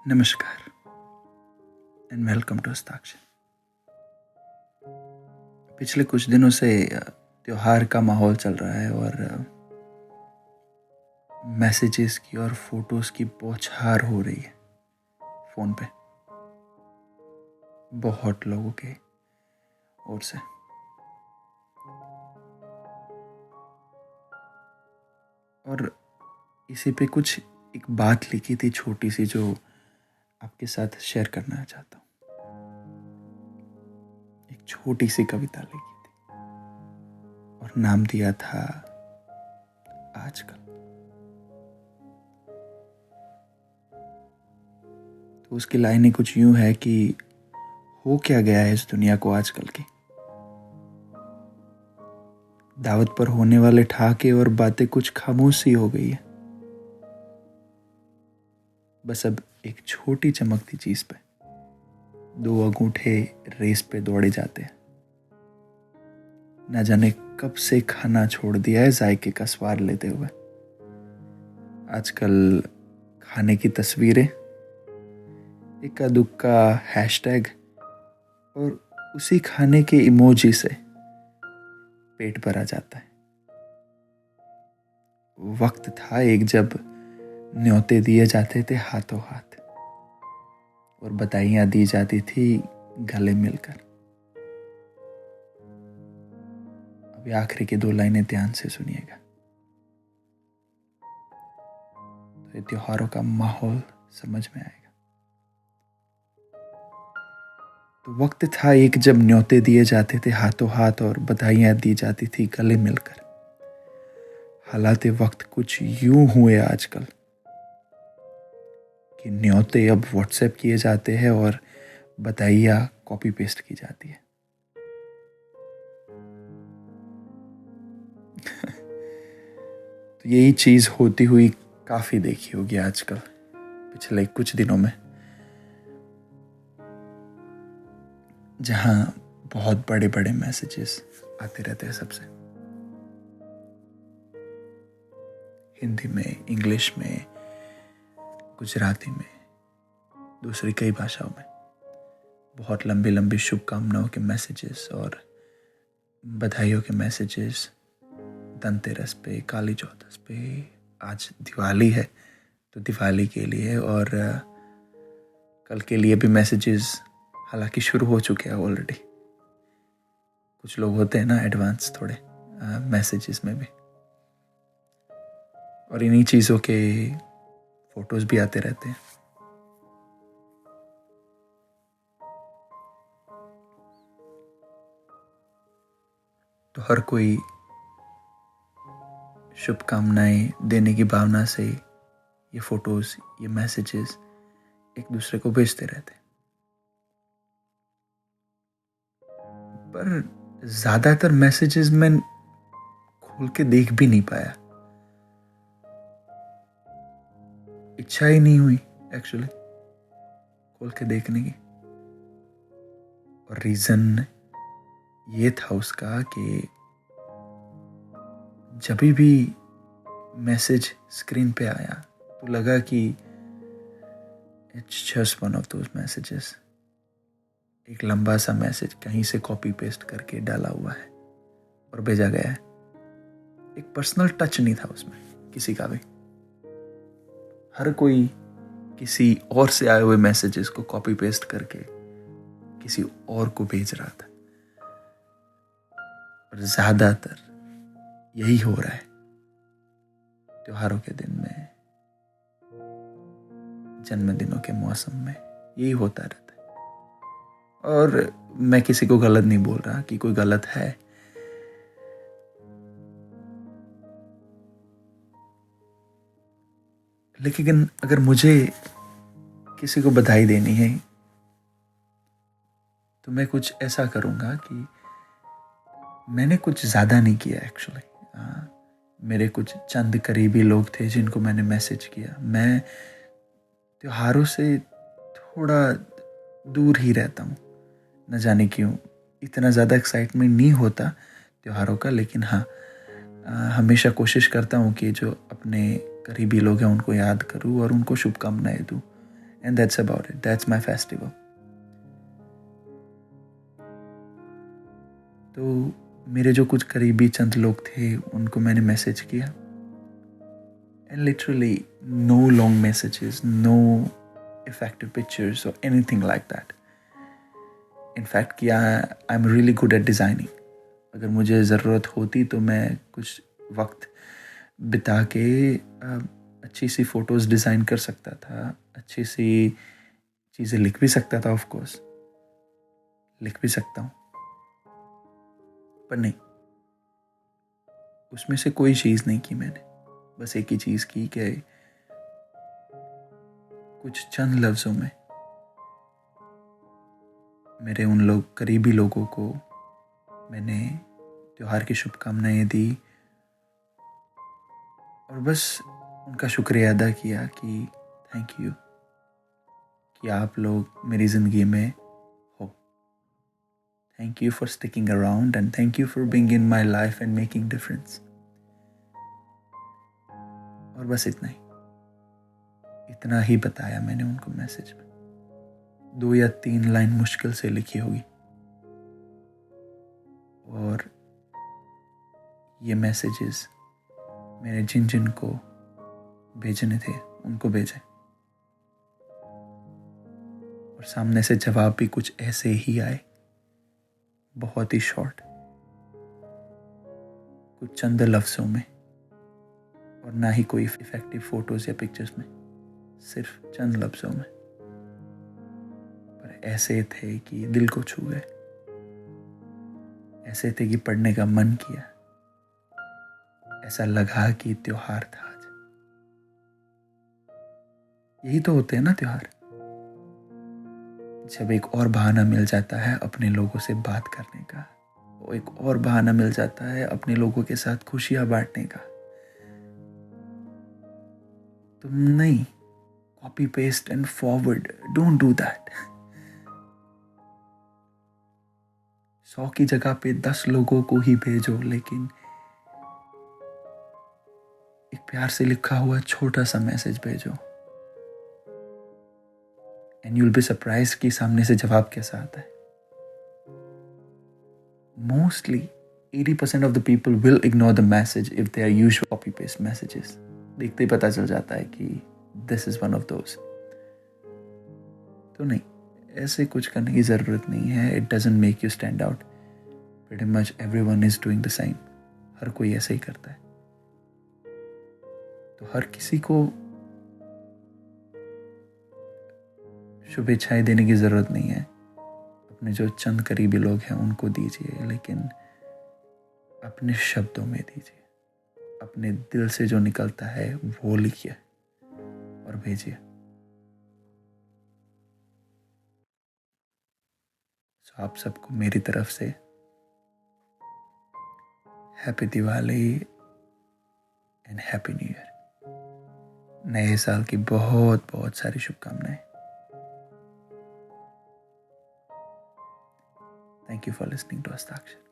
नमस्कार and welcome to हस्ताक्षर। पिछले कुछ दिनों से त्योहार का माहौल चल रहा है और मैसेजेस की और फोटोज़ की बौछार हो रही है फ़ोन पे बहुत लोगों के ओर से। और इसी पे कुछ एक बात लिखी थी छोटी सी जो आपके साथ शेयर करना चाहता हूँ। एक छोटी सी कविता लिखी थी और नाम दिया था आजकल। तो उसकी लाइनें कुछ यूं है कि हो क्या गया है इस दुनिया को आजकल की। दावत पर होने वाले ठहाके और बातें कुछ खामोश सी हो गई है। बस अब एक छोटी चमकती चीज पे दो अंगूठे रेस पे दौड़े जाते हैं। न जाने कब से खाना छोड़ दिया है जायके का स्वाद लेते हुए। आजकल खाने की तस्वीरें, इक्का दुक्का हैशटैग और उसी खाने के इमोजी से पेट भरा जाता है। वक्त था एक जब न्योते दिए जाते थे हाथों हाथ और बधाइयां दी जाती थी गले मिलकर। अभी आखिरी की दो लाइनें ध्यान से सुनिएगा तो ये त्योहारों का माहौल समझ में आएगा। तो वक्त था एक जब न्योते दिए जाते थे हाथों हाथ और बधाइयां दी जाती थी गले मिलकर। हालात वक्त कुछ यूं हुए आजकल कि न्योते अब व्हाट्सएप किए जाते हैं और बधाइयां कॉपी पेस्ट की जाती है। तो यही चीज होती हुई काफी देखी होगी आजकल पिछले कुछ दिनों में, जहां बहुत बड़े बड़े मैसेजेस आते रहते हैं सबसे, हिंदी में, इंग्लिश में, गुजराती में, दूसरी कई भाषाओं में। बहुत लंबी लंबी शुभकामनाओं के मैसेजेस और बधाइयों के मैसेजेस। धनतेरस पे, काली चौदस पे, आज दिवाली है तो दिवाली के लिए और कल के लिए भी मैसेजेस हालांकि शुरू हो चुके हैं ऑलरेडी। कुछ लोग होते हैं ना एडवांस थोड़े मैसेजेस में भी। और इन्हीं चीज़ों के फोटोज भी आते रहते हैं। तो हर कोई शुभकामनाएं देने की भावना से ये फोटोज, ये मैसेजेस एक दूसरे को भेजते रहते हैं। पर ज्यादातर मैसेजेस मैं खोल के देख भी नहीं पाया। इच्छा ही नहीं हुई एक्चुअली खोल के देखने की। और रीजन ये था उसका कि जब भी मैसेज स्क्रीन पे आया तो लगा कि it's just one of those messages. एक लंबा सा मैसेज कहीं से कॉपी पेस्ट करके डाला हुआ है और भेजा गया है। एक पर्सनल टच नहीं था उसमें किसी का भी। हर कोई किसी और से आए हुए मैसेजेस को कॉपी पेस्ट करके किसी और को भेज रहा था। और ज्यादातर यही हो रहा है त्योहारों के दिन में, जन्मदिनों के मौसम में यही होता रहता है। और मैं किसी को गलत नहीं बोल रहा कि कोई गलत है, लेकिन अगर मुझे किसी को बधाई देनी है तो मैं कुछ ऐसा करूंगा कि मैंने कुछ ज़्यादा नहीं किया एक्चुअली। मेरे कुछ चंद करीबी लोग थे जिनको मैंने मैसेज किया। मैं त्योहारों से थोड़ा दूर ही रहता हूँ, न जाने क्यों। इतना ज़्यादा एक्साइटमेंट नहीं होता त्योहारों का, लेकिन हाँ हमेशा कोशिश करता हूँ कि जो अपने करीबी लोग हैं उनको याद करूँ और उनको शुभकामनाएं दूँ. And that's about it. That's my festival. तो मेरे जो कुछ करीबी चंद लोग थे उनको मैंने मैसेज किया. And literally no long messages, no effective pictures or anything like that. In fact, I'm really good at designing. अगर मुझे ज़रूरत होती तो मैं कुछ वक्त बिता के अच्छी सी फ़ोटोज़ डिज़ाइन कर सकता था, अच्छी सी चीज़ें लिख भी सकता था. ऑफ कोर्स लिख भी सकता हूँ, पर नहीं, उसमें से कोई चीज़ नहीं की मैंने. बस एक ही चीज़ की कि कुछ चंद लफ्ज़ों में मेरे उन लोग करीबी लोगों को मैंने त्योहार की शुभकामनाएं दी और बस उनका शुक्रिया अदा किया कि थैंक यू कि आप लोग मेरी ज़िंदगी में हो. Thank you for sticking around and thank you for being in my life and making difference. और बस इतना ही बताया मैंने उनको मैसेज में. 2 या 3 लाइन मुश्किल से लिखी होगी और ये मैसेजेस मैंने जिन जिन को भेजने थे उनको भेजे और सामने से जवाब भी कुछ ऐसे ही आए, बहुत ही शॉर्ट, कुछ चंद लफ्ज़ों में और ना ही कोई इफेक्टिव फोटोज़ या पिक्चर्स में, सिर्फ चंद लफ्ज़ों में, पर ऐसे थे कि दिल को छू गए. ऐसे थे कि पढ़ने का मन किया. ऐसा लगा कि त्योहार था आज. यही तो होते हैं ना त्योहार, जब एक और बहाना मिल जाता है अपने लोगों से बात करने का, वो एक और बहाना मिल जाता है अपने लोगों के साथ खुशियां बांटने का. तुम नहीं, copy paste and forward, don't do that. 100 की जगह पे 10 लोगों को ही भेजो, लेकिन एक प्यार से लिखा हुआ छोटा सा मैसेज भेजो. And you will be surprise कि सामने से जवाब कैसा आता है. Mostly 80% of the people will ignore the message if they are usual copy paste messages. देखते ही पता चल जाता है कि this is one of those. तो नहीं, ऐसे कुछ करने की ज़रूरत नहीं है. It doesn't make you stand out. Pretty much everyone is doing the same. हर कोई ऐसे ही करता है. तो हर किसी को शुभेच्छाएं देने की ज़रूरत नहीं है. अपने जो चंद करीबी लोग हैं उनको दीजिए, लेकिन अपने शब्दों में दीजिए. अपने दिल से जो निकलता है वो लिखिए और भेजिए. सो आप सबको मेरी तरफ से happy Diwali and happy new year. नए साल की बहुत बहुत सारी शुभकामनाएं. Thank you for listening to Astakshar.